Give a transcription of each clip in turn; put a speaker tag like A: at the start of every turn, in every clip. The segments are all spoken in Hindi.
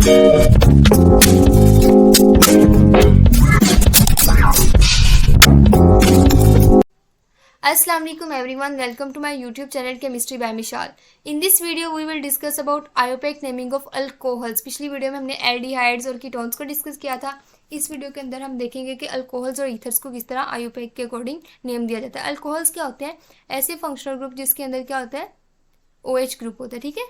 A: Assalamu alaikum everyone, welcome to my YouTube channel Chemistry by Mishal. In this video we will discuss about IUPAC naming of alcohols. पिछली वीडियो में हमने एल्डिहाइड्स और कीटोन्स को डिस्कस किया था. इस वीडियो के अंदर हम देखेंगे कि अल्कोहल्स और ईथर्स को किस तरह IUPAC के अकॉर्डिंग नेम दिया जाता है. अल्कोहल्स क्या होते हैं? ऐसे फंक्शनल ग्रुप जिसके अंदर क्या होता है, OH ग्रुप होता है. ठीक है,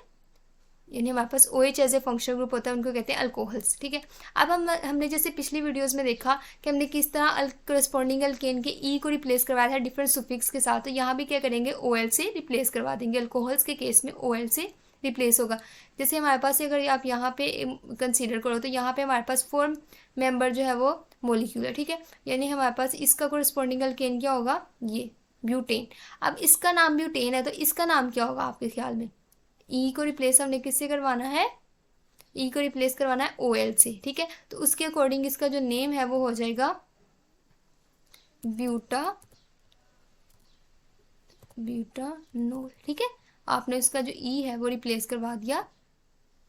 A: यानी हमारे पास OH as a functional group होता है, उनको कहते हैं अल्कोहल्स. ठीक है, अब हमने जैसे पिछली वीडियोस में देखा कि हमने किस तरह करस्पॉन्डिंग अल्केन के ई को रिप्लेस करवाया था डिफरेंट सुफिक्स के साथ. तो यहाँ भी क्या करेंगे, OL से रिप्लेस करवा देंगे. अल्कोहल्स के केस में OL से रिप्लेस होगा. जैसे हमारे पास अगर आप यहाँ पे कंसीडर करो तो यहाँ पे हमारे पास 4 मेंबर जो है वो मोलिक्यूल है. ठीक है, यानी हमारे पास इसका कोरस्पॉन्डिंग अल्केन क्या होगा, ये ब्यूटेन. अब इसका नाम ब्यूटेन है तो इसका नाम क्या होगा आपके ख्याल में? ई को रिप्लेस हमने किससे करवाना है? ई को रिप्लेस करवाना है OL से. ठीक है, तो उसके अकॉर्डिंग इसका जो नेम है वो हो जाएगा ब्यूटानोल. ठीक है, आपने उसका जो ई है वो रिप्लेस करवा दिया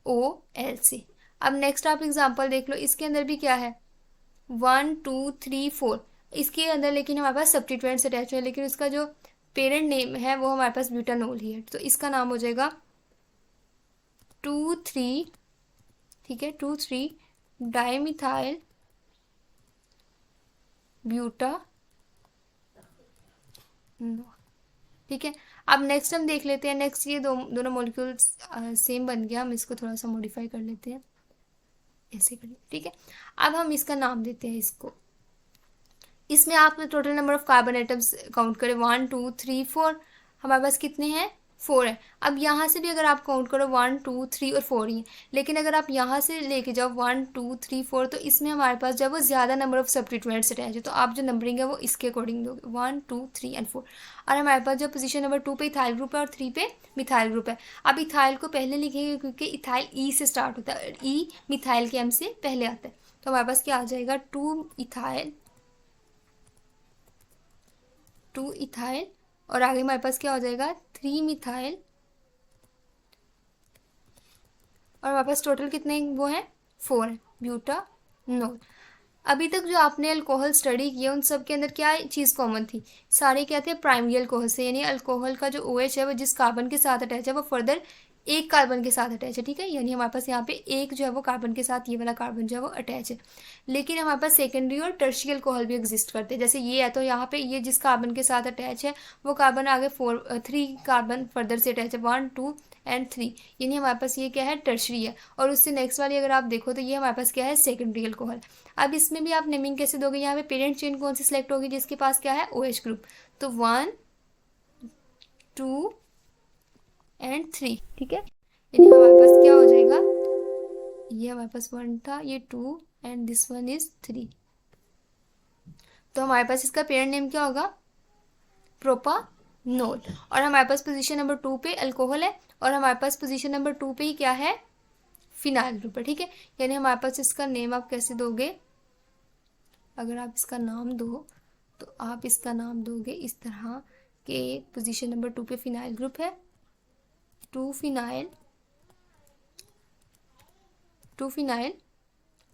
A: OL से. अब नेक्स्ट आप एग्जांपल देख लो. इसके अंदर भी क्या है, 1 2 3 4. इसके अंदर लेकिन हमारे पास सब्स्टिट्यूएंट्स अटैच है, लेकिन उसका जो पेरेंट नेम है वो हमारे पास ब्यूटानोल ही है. तो इसका नाम हो जाएगा 2,3. ठीक है, 2,3 डाइमिथाइल ब्यूटानोल. ठीक है, अब नेक्स्ट हम देख लेते हैं. नेक्स्ट ये दोनों मॉलिक्यूल्स सेम बन गया. हम इसको थोड़ा सा मॉडिफाई कर लेते हैं, ऐसे करिए. ठीक है, अब हम इसका नाम देते हैं इसको. इसमें आप total number of carbon atoms count करें, 1 2 3 4. हमारे पास कितने हैं? 4 है. अब यहाँ से भी अगर आप काउंट करो 1 2 3 और 4 ही है, लेकिन अगर आप यहाँ से लेके जाओ 1 2 3 4 तो इसमें हमारे पास जब वो ज़्यादा नंबर ऑफ सब्स्टिट्यूएंट्स अटैच है तो आप जो नंबरिंग है वो इसके अकॉर्डिंग दोगे, 1 2 3 एंड 4. और हमारे पास जो पोजीशन नंबर 2 पे इथाइल ग्रुप है और 3 पे मिथाइल ग्रुप है. अब इथाइल को पहले लिखेंगे क्योंकि इथाइल ई से स्टार्ट होता है, ई मिथाइल के एम से पहले आता है. तो हमारे पास क्या आ जाएगा, 2 इथाइल और आगे हमारे पास क्या हो जाएगा, 3 मिथाइल. और हमारे पास टोटल कितने वो हैं, 4 है, ब्यूटानोल. अभी तक जो आपने अल्कोहल स्टडी किया उन सब के अंदर क्या चीज़ कॉमन थी? सारे क्या थे, प्राइमरी अल्कोहल से. यानी अल्कोहल का जो OH है वो जिस कार्बन के साथ अटैच है वो फर्दर एक कार्बन के साथ अटैच है. ठीक है, यानी हमारे पास यहाँ पे एक जो है वो कार्बन के साथ ये वाला कार्बन जो है वो अटैच है. लेकिन हमारे पास सेकेंडरी और टर्शियरी अल्कोहल भी एग्जिस्ट करते हैं. जैसे ये है तो यहाँ पे ये जिस कार्बन के साथ अटैच है वो कार्बन आगे 3 कार्बन फर्दर से अटैच है, 1 2 एंड 3. यानी हमारे पास ये क्या है, टर्शरी है. और उससे नेक्स्ट वाली अगर आप देखो तो ये हमारे पास क्या है, सेकेंडरी अल्कोहल. अब इसमें भी आप नेमिंग कैसे दोगे, यहाँ पे पेरेंट चेन कौन सी सिलेक्ट होगी, जिसके पास क्या है, OH ग्रुप. तो 1 2 एंड 3. ठीक है, यानी हमारे पास क्या हो जाएगा, ये हमारे पास 1 था, ये 2 एंड दिस वन इज 3. तो हमारे पास इसका पेरेंट नेम क्या होगा, प्रोपानोल. और हमारे पास पोजीशन नंबर 2 पे अल्कोहल है और हमारे पास पोजीशन नंबर 2 पे ही क्या है, फिनाइल ग्रुप है. ठीक है, यानी हमारे पास इसका नेम आप कैसे दोगे, अगर आप इसका नाम दो तो आप इसका नाम दोगे इस तरह के, पोजीशन नंबर 2 पे फिनाइल ग्रुप है, 2 फिनाइल.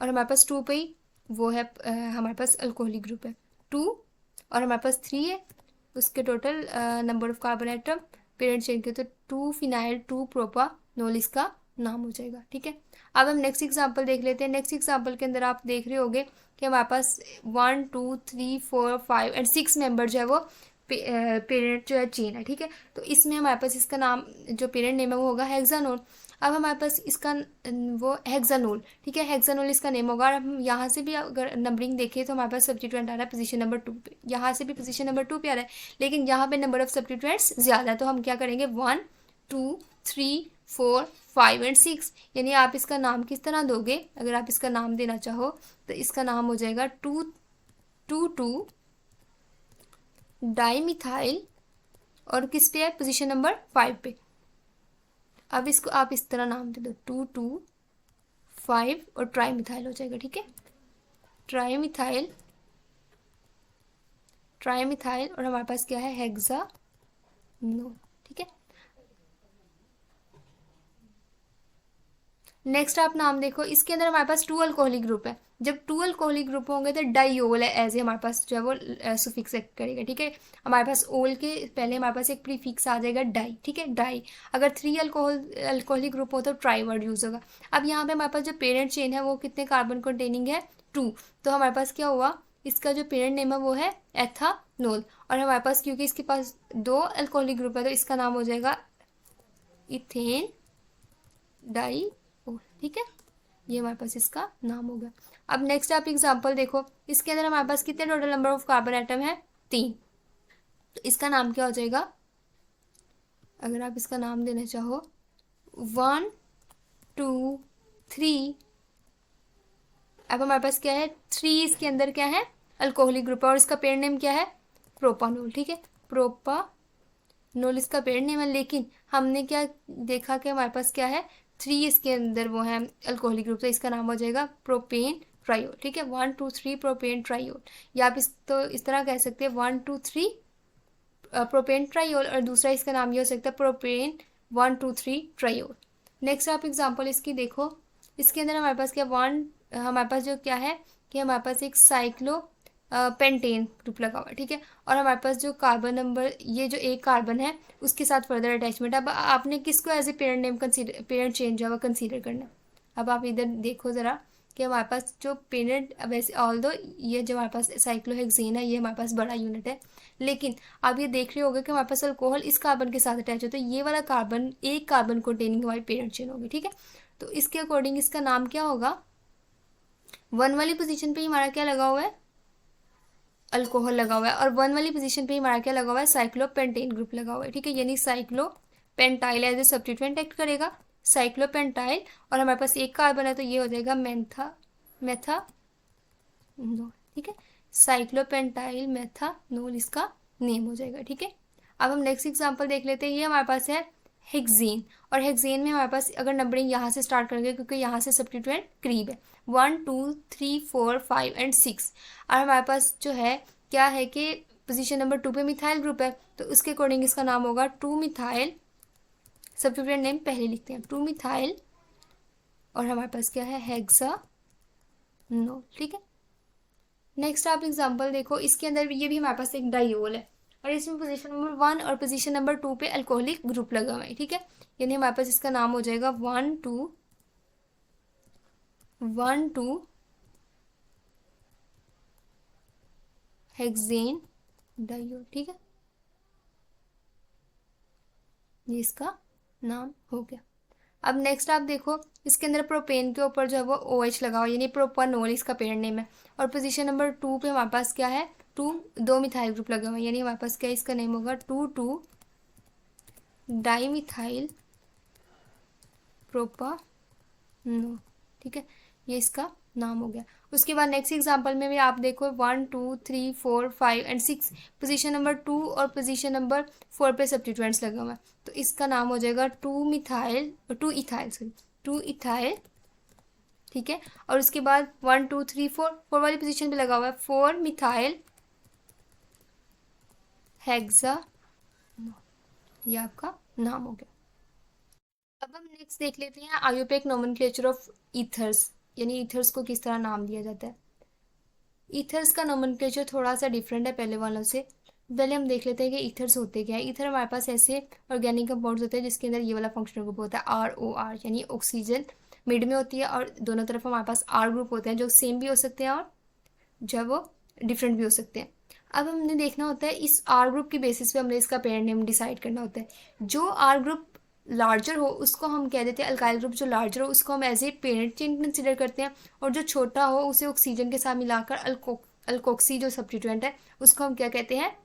A: और हमारे पास 2 पे ही वो है, हमारे पास अल्कोहलिक ग्रुप है 2. और हमारे पास 3 है, उसके total number of carbon atom parent chain के, तो 2 फिनाइल 2 प्रोपानोल इसका नाम हो जाएगा. ठीक है, अब हम नेक्स्ट एग्जांपल देख लेते हैं. नेक्स्ट एग्जांपल के अंदर आप देख रहे होगे कि हमारे पास 1 2 3 4 5 एंड 6 मेंबर जो है वो पेरेंट जो है चेन है. ठीक है, तो इसमें हमारे पास इसका नाम जो पेरेंट नेम है वो होगा हेक्सानोल. अब हमारे पास इसका वो हेक्सानोल. ठीक है, हेक्सानोल इसका नेम होगा. और हम यहाँ से भी अगर नंबरिंग देखें तो हमारे पास सब्स्टिट्यूएंट आ रहा है पोजीशन नंबर 2 पे, यहाँ से भी पोजीशन नंबर 2 पे आ रहा है, लेकिन यहाँ पे नंबर ऑफ सब्स्टिट्यूएंट्स ज़्यादा है. तो हम क्या करेंगे, 1 2 3 4 5 एंड 6. यानी आप इसका नाम किस तरह दोगे, अगर आप इसका नाम देना चाहो तो इसका नाम हो जाएगा 2 डाइमिथाइल. और किस पे है, पोजीशन नंबर 5 पे. अब इसको आप इस तरह नाम दे दो, 2 5 और ट्राइमिथाइल हो जाएगा. ठीक है, ट्राइमिथाइल और हमारे पास क्या है, हेक्सानोल. ठीक है, नेक्स्ट आप नाम देखो, इसके अंदर हमारे पास 2 अल्कोहलिक ग्रुप है। जब 2 अल्कोहलिक ग्रुप होंगे तो डाइओल है एज ए हमारे पास जो है वो सुफिक्स एक्ट करेगा, ठीक है। हमारे पास ओल के पहले हमारे पास एक प्रीफिक्स आ जाएगा डाई, ठीक है, डाई। अगर 3 अल्कोहलिक ग्रुप हो तो ट्राई वर्ड यूज होगा। अब यहाँ पे हमारे पास जो पेरेंट चेन है वो कितने कार्बन कंटेनिंग है, 2। तो हमारे पास क्या हुआ, इसका जो पेरेंट नेम है वो है एथानोल। और हमारे पास क्योंकि इसके पास 2 अल्कोहलिक ग्रुप है तो इसका नाम हो जाएगा इथेन डाई, ठीक है। ये हमारे पास इसका नाम हो गया। अब नेक्स्ट आप एग्जांपल देखो, इसके अंदर हमारे पास कितने total number of carbon atom है, 3। तो इसका नाम क्या हो जाएगा, अगर आप इसका नाम देना चाहो 1 2 3। अब हमारे पास क्या है, 3 इसके अंदर क्या है, अल्कोहलिक ग्रुप है और इसका पेयर नेम क्या है, प्रोपानोल, ठीक है। प्रोपानोल इसका पेयर नेम है, लेकिन हमने क्या देखा कि हमारे पास क्या है, 3 इसके अंदर वो है अल्कोहलिक ग्रुप, तो इसका नाम हो जाएगा प्रोपेन ट्रायोल, ठीक है। 1 2 3 प्रोपेन ट्रायोल, या आप इस तरह कह सकते हैं 1 2 3 प्रोपेन ट्रायोल, और दूसरा इसका नाम ये हो सकता है प्रोपेन 1 2 3 ट्रायोल। नेक्स्ट आप एग्जांपल इसकी देखो, इसके अंदर हमारे पास क्या हमारे पास जो क्या है कि हमारे पास एक साइक्लो पेंटेन ग्रुप लगा हुआ है, ठीक है। और हमारे पास जो कार्बन नंबर, ये जो एक कार्बन है उसके साथ फर्दर अटैचमेंट। अब आपने किसको as a parent name consider, parent chain जो है वो कंसीडर करना है। अब आप इधर देखो ज़रा कि हमारे पास जो पेरेंट, वैसे ऑल्दो ये जो हमारे पास साइक्लोहेक्सेन है ये हमारे पास बड़ा यूनिट है, लेकिन आप ये देख रहे होगे कि हमारे पास अल्कोहल इस कार्बन के साथ अटैच होता है, ये वाला कार्बन एक कार्बन कोंटेनिंग हमारी पेरेंट चेन होगी, ठीक है। तो इसके अकॉर्डिंग इसका नाम क्या होगा, 1 वाली पोजीशन पे ही हमारा क्या लगा हुआ है, अल्कोहल लगा हुआ है, और 1 वाली पोजीशन पे ही हमारा क्या लगा हुआ है, साइक्लोपेंटेन ग्रुप लगा हुआ है, ठीक है। यानी साइक्लोपेंटाइल एज ए सब्स्टिट्यूएंट एक्ट करेगा, साइक्लोपेंटाइल। और हमारे पास एक कार्बन है तो ये हो जाएगा मेथानोल, ठीक है। साइक्लोपेंटाइल मेथानोल इसका नेम हो जाएगा, ठीक है। अब हम नेक्स्ट एग्जांपल देख लेते हैं, ये हमारे पास है हेक्सेन, और हेक्सेन में हमारे पास अगर नंबरिंग यहाँ से स्टार्ट करेंगे क्योंकि यहाँ से सब्स्टिट्यूएंट करीब है, 1 2 3 4 5 एंड 6। और हमारे पास जो है क्या है कि पोजीशन नंबर 2 पे मिथाइल ग्रुप है, तो उसके अकॉर्डिंग इसका नाम होगा 2 मिथाइल, सब्स्टिट्यूएंट नेम पहले लिखते हैं 2 मिथाइल, और हमारे पास क्या है हेक्सानोल, ठीक है। नेक्स्ट आप एग्जांपल देखो, इसके अंदर ये भी हमारे पास एक डाइओल है, और इसमें पोजीशन नंबर 1 और पोजीशन नंबर 2 पे अल्कोहलिक ग्रुप लगा हुआ है, ठीक है। यानी हमारे पास इसका नाम हो जाएगा 1 2 हेक्सेन डाइओल, ठीक है। ये इसका नाम हो गया। अब नेक्स्ट आप देखो, इसके अंदर प्रोपेन के ऊपर जो है वो OH लगा हुआ है, यानी प्रोपानोल इसका पेरेंट नेम है, और पोजीशन नंबर 2 पे हमारे पास क्या है, 2 मिथाइल ग्रुप लगा हुआ है, यानी हमारे पास क्या इसका नेम होगा 2 डाई मिथाइल प्रोपानोल, ठीक है। ये इसका नाम हो गया। उसके बाद नेक्स्ट एग्जांपल में भी आप देखो 1 2 3 4 5 एंड 6, पोजीशन नंबर 2 और पोजीशन नंबर 4 पे सब्स्टिट्यूएंट्स लगा हुआ है, तो इसका नाम हो जाएगा 2 इथाइल, ठीक है। और उसके बाद 1 2 3 4 वाली पोजीशन पे लगा हुआ है 4 मिथाइल हेक्सानोल, ये आपका नाम हो गया। अब हम नेक्स्ट देख लेते हैं आयोपेक नोमेनक्लेचर ऑफ ईथर्स, यानी ईथर्स को किस तरह नाम दिया जाता है। ईथर्स का नोमेनक्लेचर थोड़ा सा डिफरेंट है पहले वालों से। पहले हम देख लेते हैं कि ईथर्स होते क्या है। ईथर हमारे पास ऐसे ऑर्गेनिक कंपाउंड्स होते हैं जिसके अंदर ये वाला फंक्शनल ग्रुप होता है ROR, यानी ऑक्सीजन मिड में होती है, और दोनों तरफ हमारे पास R ग्रुप होते हैं जो सेम भी हो सकते हैं और जब वो डिफरेंट भी हो सकते हैं। अब हमने देखना होता है इस R ग्रुप की बेसिस पे हमने इसका पेरेंट नेम डिसाइड करना होता है। जो R ग्रुप लार्जर हो उसको हम कह देते हैं अल्काइल ग्रुप, जो लार्जर हो उसको हम as a parent chain consider करते हैं, और जो छोटा हो उसे ऑक्सीजन के साथ मिलाकर अल्कोक्सी जो सब्स्टिट्यूएंट है उसको हम क्या कहते हैं,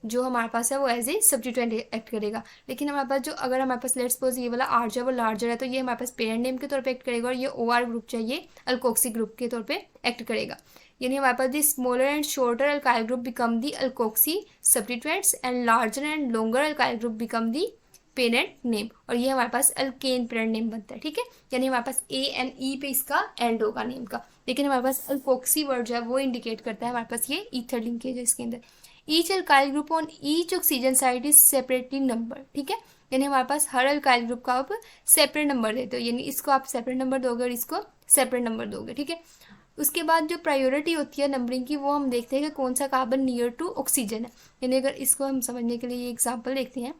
A: जो हमारे पास है वो एज ए सब्स्टिट्यूएंट एक्ट करेगा। लेकिन हमारे पास जो, अगर हमारे पास लेट्स सपोज ये वाला R जो है वो लार्जर है, तो ये हमारे पास पेरेंट नेम के तौर पे एक्ट करेगा, और ये OR ग्रुप चाहिए अल्कोक्सी ग्रुप के तौर पे एक्ट करेगा। यानी हमारे पास the smaller and shorter alkyl group become the alkoxy substituents and larger and longer alkyl group become the parent name, और ये हमारे पास अल्केन पेरेंट नेम बनता है, ठीक है। यानी हमारे पास ANE पे इसका एंड होगा नेम का, लेकिन हमारे पास अल्कोक्सी वर्ड जो है वो इंडिकेट करता है हमारे पास ये ईथर लिंकेज है इसके अंदर। Each alkyl group on each oxygen side is separately number, ठीक है। यानी हमारे पास हर अल्काइल ग्रुप का आप सेपरेट नंबर देते हो, यानी इसको आप सेपरेट नंबर दोगे और इसको सेपरेट नंबर दोगे, ठीक है। उसके बाद जो प्रायोरिटी होती है नंबरिंग की, वो हम देखते हैं कि कौन सा कार्बन नियर टू ऑक्सीजन है। यानी अगर इसको हम समझने के लिए ये एग्जाम्पल देखते हैं,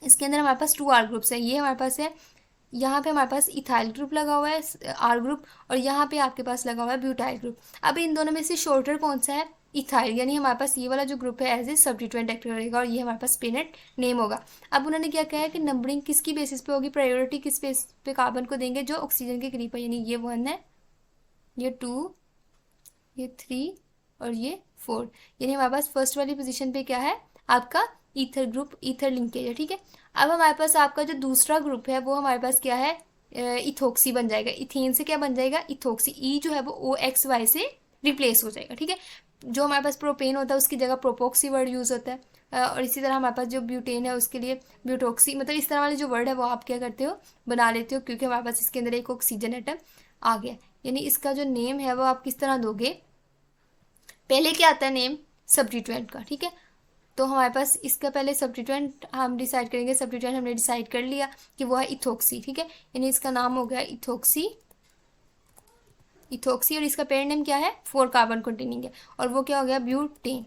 A: इसके अंदर हमारे पास 2 R ग्रुप्स हैं। ये हमारे पास है, यहाँ पे हमारे पास इथाइल ग्रुप लगा हुआ है R ग्रुप, और यहाँ पे आपके पास लगा हुआ है ब्यूटाइल ग्रुप। अब इन दोनों में से शॉर्टर कौन सा है? इथाइल, यानी हमारे पास ये वाला जो ग्रुप है एज ए सब्स्टिट्यूएंट एक्ट करेगा और ये हमारे पास पेरेंट नेम होगा। अब उन्होंने क्या कहा है कि नंबरिंग किसकी बेसिस पे होगी, प्रायोरिटी किस बेसिस पे कार्बन को देंगे, जो ऑक्सीजन के करीब है। यानी ये 1 है, ये 2, ये 3 और ये 4। यानी हमारे पास फर्स्ट वाली पोजीशन पे क्या है? आपका ईथर ग्रुप, ईथर लिंकेज है, ठीक है। अब हमारे पास आपका जो दूसरा ग्रुप है वो हमारे पास क्या है? इथोक्सी बन जाएगा। इथेन से क्या बन जाएगा? इथोक्सी। ई जो है वो OXY से रिप्लेस हो जाएगा, ठीक है। जो हमारे पास प्रोपेन होता है उसकी जगह प्रोपोक्सी वर्ड यूज़ होता है, और इसी तरह हमारे पास जो ब्यूटेन है उसके लिए ब्यूटोक्सी। मतलब इस तरह वाले जो वर्ड है वो आप क्या करते हो? बना लेते हो, क्योंकि हमारे पास इसके अंदर एक ऑक्सीजन एटम आ गया। यानी इसका जो नेम है वो आप किस तरह दोगे? पहले क्या आता है नेम? सब्स्टिट्यूएंट का, ठीक है। तो हमारे पास इसका पहले सब्स्टिट्यूएंट हम डिसाइड करेंगे। सब्स्टिट्यूएंट हमने डिसाइड कर लिया कि वो है इथोक्सी, ठीक है। यानी इसका नाम हो गया इथोक्सी, इथोक्सी। और इसका पेरेंट नेम क्या है? 4 कार्बन कंटेनिंग है, और वो क्या हो गया? ब्यूटेन।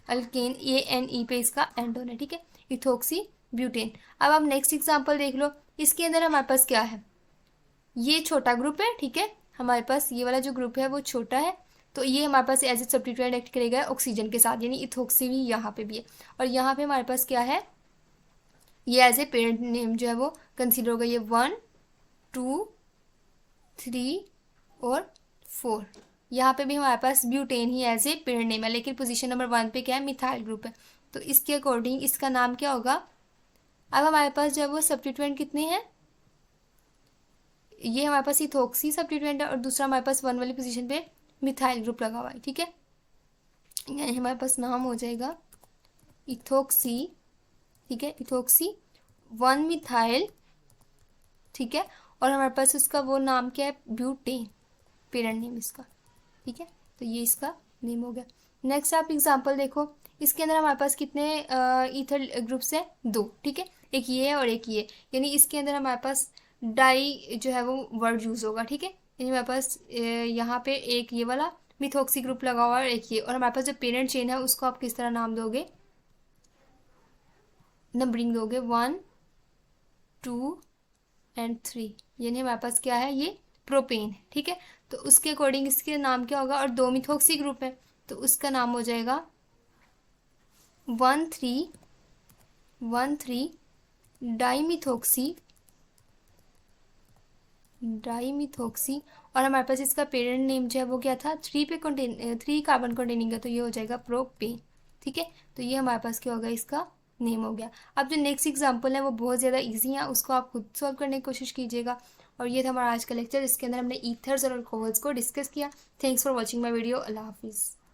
A: अल्केन, ANE पे इसका एंड होना है, ठीक है। Ethoxy butane. अब आप नेक्स्ट एग्जाम्पल देख लो। इसके अंदर हमारे पास क्या है? ये छोटा ग्रुप है, ठीक है। हमारे पास ये वाला जो ग्रुप है वो छोटा है, तो ये हमारे पास एज ए सब्स्टिट्यूएंट एक्ट करेगा ऑक्सीजन के साथ, यानी इथोक्सी भी यहाँ पे भी है। और यहाँ पे हमारे पास क्या है? ये एज ए पेरेंट नेम जो है वो कंसीडर होगा। ये 1, 2, 3 और 4। यहाँ पे भी हमारे पास ब्यूटेन ही एज ए पेरेंट नेम है, लेकिन पोजीशन नंबर 1 पे क्या है? मिथाइल ग्रुप है। तो इसके अकॉर्डिंग इसका नाम क्या होगा? अब हमारे पास जो है वो सब्स्टिट्यूएंट कितने हैं? ये हमारे पास इथोक्सी सब्स्टिट्यूएंट है, और दूसरा हमारे पास 1 वाली पोजीशन पे मिथाइल ग्रुप लगा हुआ है, ठीक है। यानी हमारे पास नाम हो जाएगा इथोक्सी, ठीक है। इथोक्सी 1 मिथाइल, ठीक है। और हमारे पास उसका वो नाम क्या है? ब्यूटेन, पेरेंट नेम इसका, ठीक है। तो ये इसका नेम हो गया। नेक्स्ट आप एग्जांपल देखो। इसके अंदर हमारे पास कितने ईथर ग्रुप्स हैं? 2, ठीक है। एक ये है और एक ये। यानी इसके अंदर हमारे पास डाई जो है वो वर्ड यूज़ होगा, ठीक है। यानी हमारे पास यहाँ पे एक ये वाला मिथोक्सी ग्रुप लगा हुआ है और एक ये, और हमारे पास जो पेरेंट चेन है उसको आप किस तरह नाम दोगे? नंबरिंग दोगे 1, 2 एंड 3। यानी हमारे पास क्या है? ये प्रोपेन है, ठीक है। तो उसके अकॉर्डिंग इसके नाम क्या होगा? और 2 मिथोक्सी ग्रुप है, तो उसका नाम हो जाएगा 1,3 डाईमिथोक्सी, डाईमिथोक्सी। और हमारे पास इसका पेरेंट नेम जो है वो क्या था? 3 कार्बन कंटेनिंग है, तो ये हो जाएगा प्रोपेन, ठीक है। तो ये हमारे पास क्या होगा? इसका नेम हो गया। अब जो नेक्स्ट एग्जांपल है वो बहुत ज़्यादा इजी है, उसको आप खुद सॉल्व करने की कोशिश कीजिएगा। और ये था हमारा आज का लेक्चर, इसके अंदर हमने ईथर्स और अल्कोहल्स को डिस्कस किया। Thanks for watching my video. Allah हाफिज़।